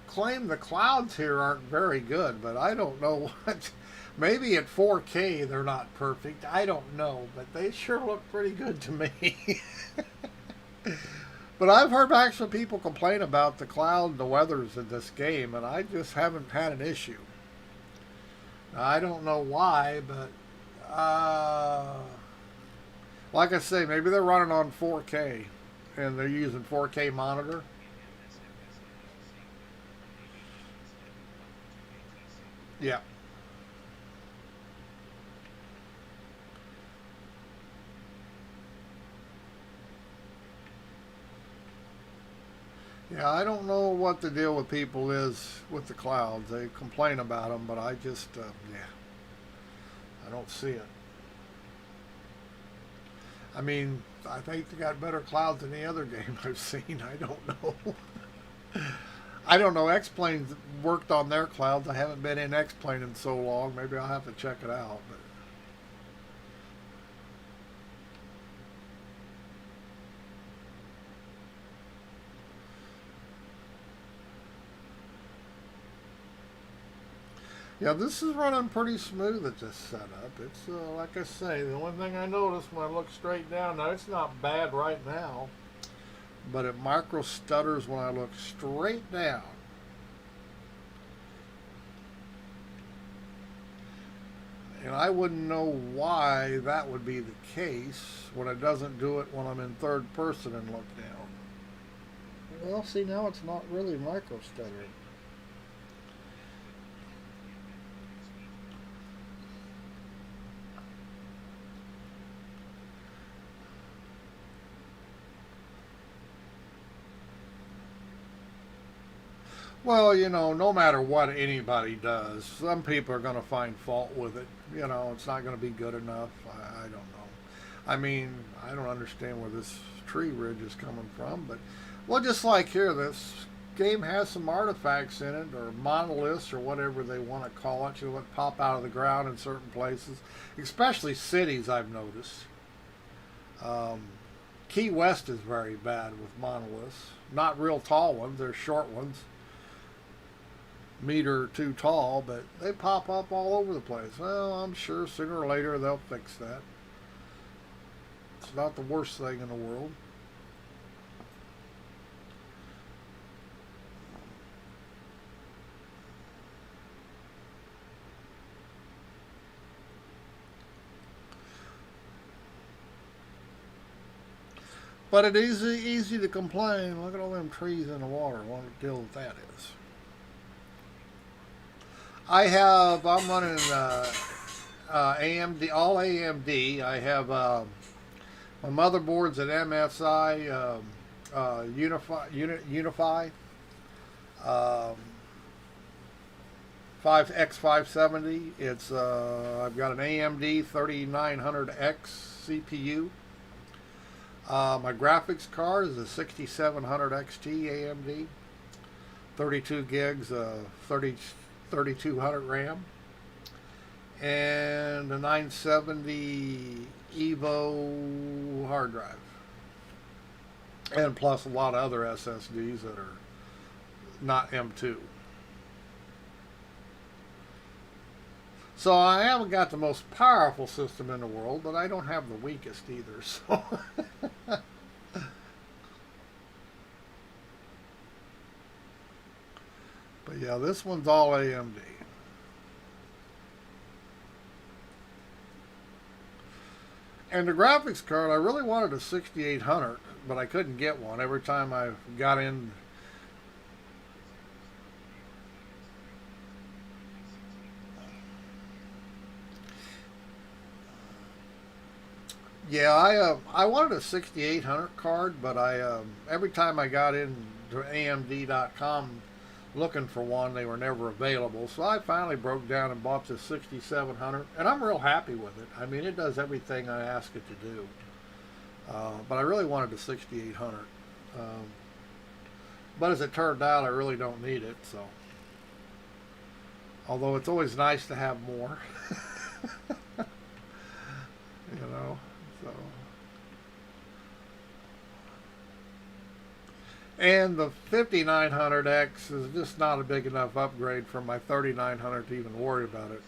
claim the clouds here aren't very good, but I don't know what. Maybe at 4K they're not perfect. I don't know, but they sure look pretty good to me. But I've heard actually people complain about the cloud, the weathers in this game, and I just haven't had an issue. Now, I don't know why, but like I say, maybe they're running on 4K and they're using 4K monitor. Yeah. Yeah, I don't know what the deal with people is with the clouds. They complain about them, but I just, I don't see it. I mean, I think they got better clouds than any other game I've seen. I don't know. I don't know. X-Plane's worked on their clouds. I haven't been in X-Plane in so long. Maybe I'll have to check it out. Yeah, this is running pretty smooth at this setup. It's like I say, the only thing I noticed when I look straight down, now it's not bad right now, but it micro stutters when I look straight down. And I wouldn't know why that would be the case when it doesn't do it when I'm in third person and look down. Well, see, now it's not really micro stuttering. Well, no matter what anybody does, some people are going to find fault with it. It's not going to be good enough. I don't know. I mean, I don't understand where this tree ridge is coming from, but, well, just like here, this game has some artifacts in it, or monoliths, or whatever they want to call it, that pop out of the ground in certain places, especially cities, I've noticed. Um, Key West is very bad with monoliths. Not real tall ones, they're short ones, meter too tall, but they pop up all over the place. Well, I'm sure sooner or later they'll fix that. It's not the worst thing in the world. But it is easy to complain. Look at all them trees in the water. What a deal that is. I'm running AMD, all AMD. I have my motherboard's at MSI Unify 5X570. It's I've got an AMD 3900X CPU. My graphics card is a 6700 XT AMD. 32 gigs, 3200 RAM, and a 970 Evo hard drive, and plus a lot of other SSDs that are not M2. So I haven't got the most powerful system in the world, but I don't have the weakest either. So but yeah, this one's all AMD. And the graphics card, I really wanted a 6800, but I couldn't get one. Every time I got in, yeah, I wanted a 6800 card, but every time I got into AMD.com looking for one, they were never available. So I finally broke down and bought this 6700, and I'm real happy with it. I mean, it does everything I ask it to do. But I really wanted a 6800. But as it turned out, I really don't need it. So, although it's always nice to have more, you know. So, and the 5900X is just not a big enough upgrade for my 3900 to even worry about it.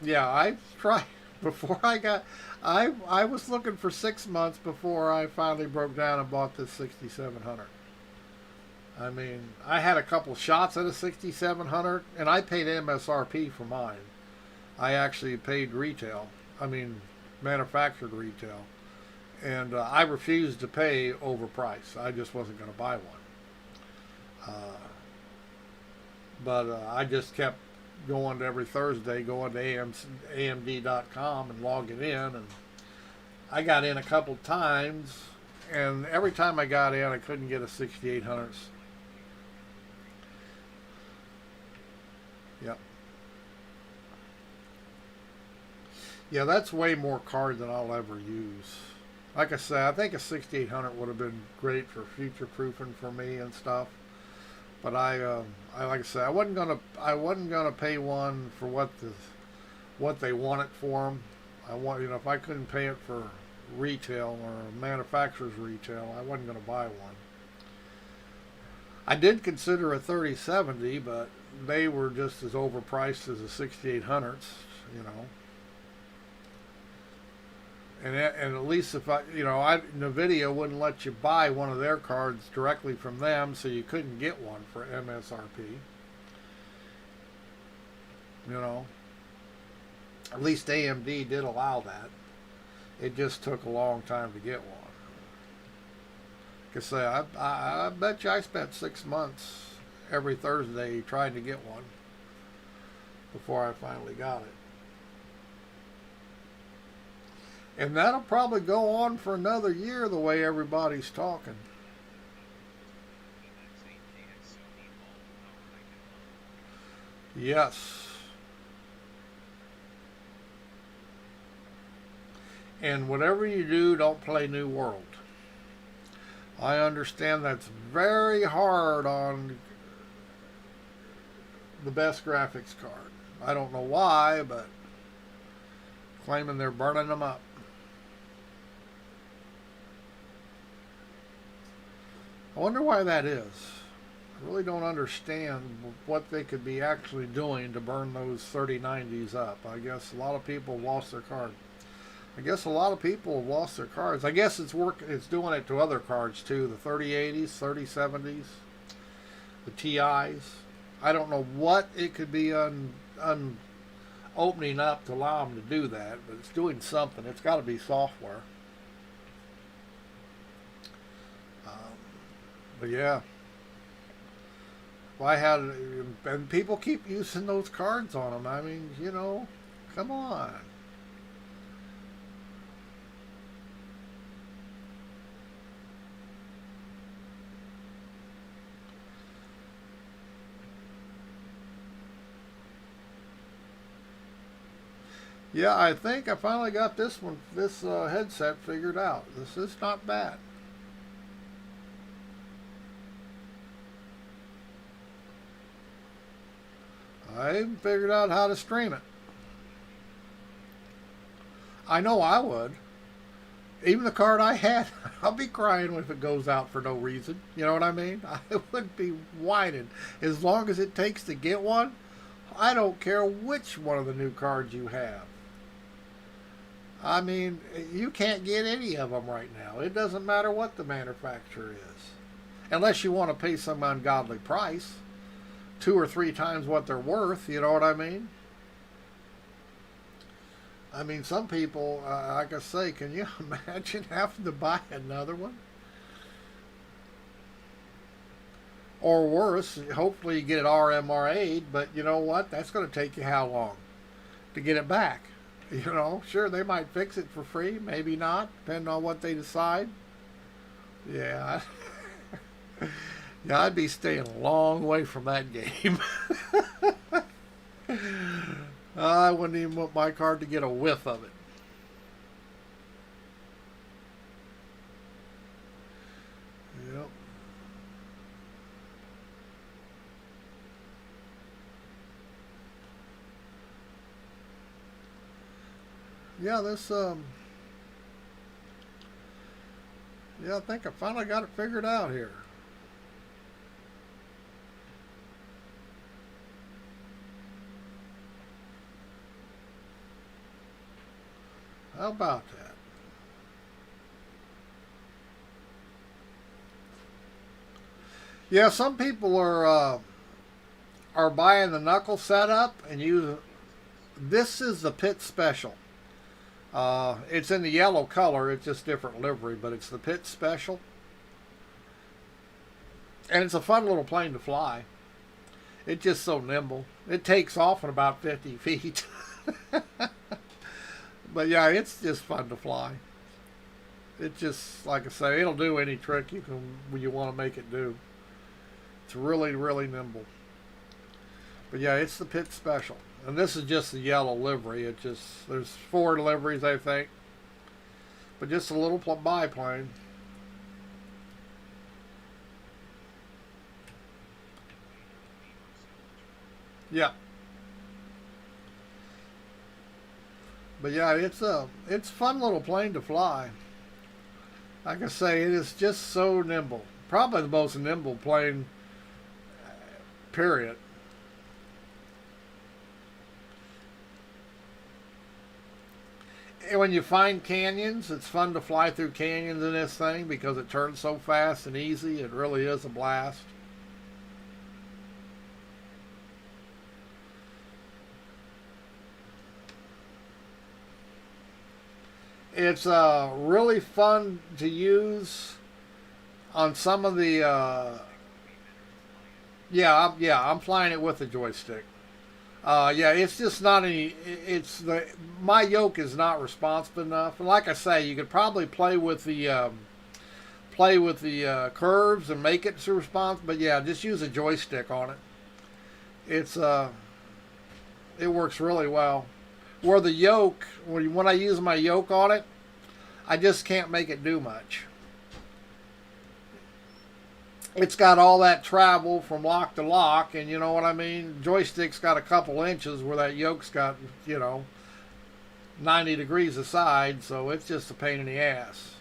Yeah, I tried before I was looking for 6 months before I finally broke down and bought this 6700. I mean, I had a couple shots at a 6700, and I paid MSRP for mine. I actually paid retail. I mean, manufactured retail. And I refused to pay overpriced. I just wasn't going to buy one. But I just kept going to every Thursday, going to AMD.com and logging in. And I got in a couple times, and every time I got in, I couldn't get a 6800. Yep. Yeah, that's way more card than I'll ever use. Like I said, I think a 6800 would have been great for future proofing for me and stuff. But I like I said, I wasn't gonna pay one for what they want it for them. If I couldn't pay it for retail or manufacturer's retail, I wasn't gonna buy one. I did consider a 3070, but they were just as overpriced as the 6800s, you know. And at least if NVIDIA wouldn't let you buy one of their cards directly from them, so you couldn't get one for MSRP. You know, at least AMD did allow that. It just took a long time to get one. Like I say, I bet you I spent 6 months every Thursday trying to get one before I finally got it. And that'll probably go on for another year the way everybody's talking. Yes. And whatever you do, don't play New World. I understand that's very hard on the best graphics card. I don't know why, but claiming they're burning them up. I wonder why that is. I really don't understand what they could be actually doing to burn those 3090s up. I guess a lot of people have lost their card. I guess a lot of people have lost their cards. I guess it's doing it to other cards too. The 3080s, 3070s, the TIs. I don't know what it could be opening up to allow them to do that, but it's doing something. It's got to be software. But yeah, well, and people keep using those cards on them. I mean, you know, come on. Yeah, I think I finally got this headset figured out. This is not bad. I haven't figured out how to stream it. I know I would. Even the card I had, I'll be crying if it goes out for no reason. You know what I mean? I would be whining. As long as it takes to get one, I don't care which one of the new cards you have. I mean, you can't get any of them right now. It doesn't matter what the manufacturer is. Unless you want to pay some ungodly price. 2 or 3 times what they're worth, you know what I mean? I mean, some people, like I say, can you imagine having to buy another one? Or worse, hopefully you get it RMRA'd, but you know what? That's going to take you how long to get it back? You know, sure, they might fix it for free, maybe not, depending on what they decide. Yeah, yeah, I'd be staying a long way from that game. I wouldn't even want my card to get a whiff of it. Yep. Yeah, yeah, I think I finally got it figured out here. How about that? Yeah, some people are buying the knuckle setup and use. This is the Pit Special. It's in the yellow color. It's just different livery, but it's the Pit Special, and it's a fun little plane to fly. It's just so nimble. It takes off in about 50 feet. But yeah, it's just fun to fly. It just, like I say, it'll do any trick you want to make it do. It's really, really nimble. But yeah, it's the Pit Special. And this is just the yellow livery. It just, there's 4 liveries, I think. But just a little biplane. Yeah. But yeah, it's a fun little plane to fly. Like I say, it is just so nimble. Probably the most nimble plane, period. And when you find canyons, it's fun to fly through canyons in this thing because it turns so fast and easy. It really is a blast. It's really fun to use on some of the. I'm flying it with the joystick. Yeah, it's just not any. My yoke is not responsive enough. And like I say, you could probably play with the curves and make it so responsive. But yeah, just use a joystick on it. It works really well. Where the yoke, when I use my yoke on it, I just can't make it do much. It's got all that travel from lock to lock, and you know what I mean? Joystick's got a couple inches where that yoke's got, 90 degrees aside, so it's just a pain in the ass.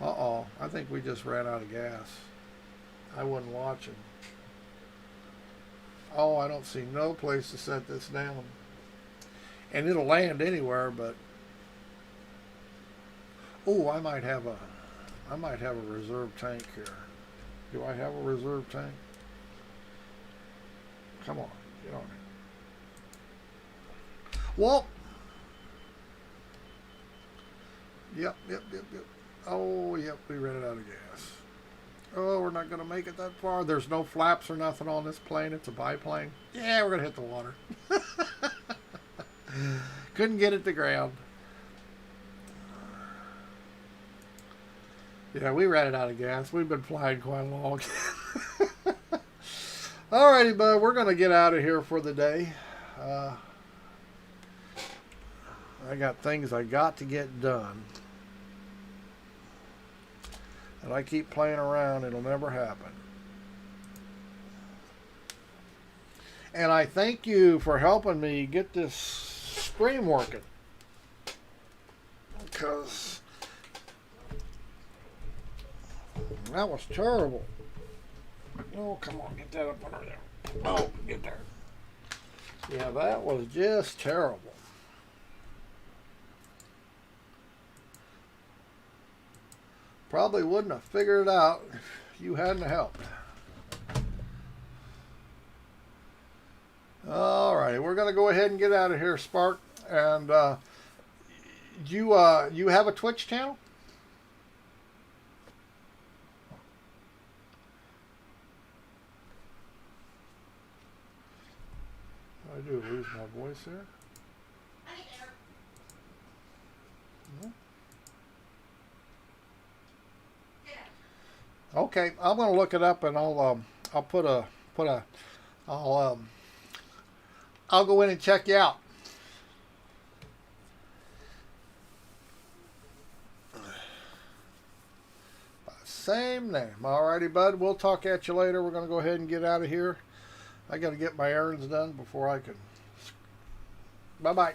Uh-oh, I think we just ran out of gas. I wasn't watching. Oh, I don't see no place to set this down. And it'll land anywhere, but oh, I might have a reserve tank here. Do I have a reserve tank? Come on, get on it. Well, yep. Oh, yep, we ran out of gas. Oh, we're not going to make it that far. There's no flaps or nothing on this plane. It's a biplane. Yeah, we're going to hit the water. Couldn't get it to ground. Yeah, we ran it out of gas. We've been flying quite long. Alrighty, bud. We're going to get out of here for the day. I got things I got to get done. And I keep playing around, it'll never happen. And I thank you for helping me get this screen working. Because that was terrible. Oh, come on, get that up under there. Oh, get there. Yeah, that was just terrible. Probably wouldn't have figured it out if you hadn't helped. All right, we're going to go ahead and get out of here, Spark. And you have a Twitch channel? I do lose my voice here. No? Okay, I'm going to look it up, and I'll go in and check you out. Same name. Alrighty, bud. We'll talk at you later. We're going to go ahead and get out of here. I got to get my errands done before I can. Bye-bye.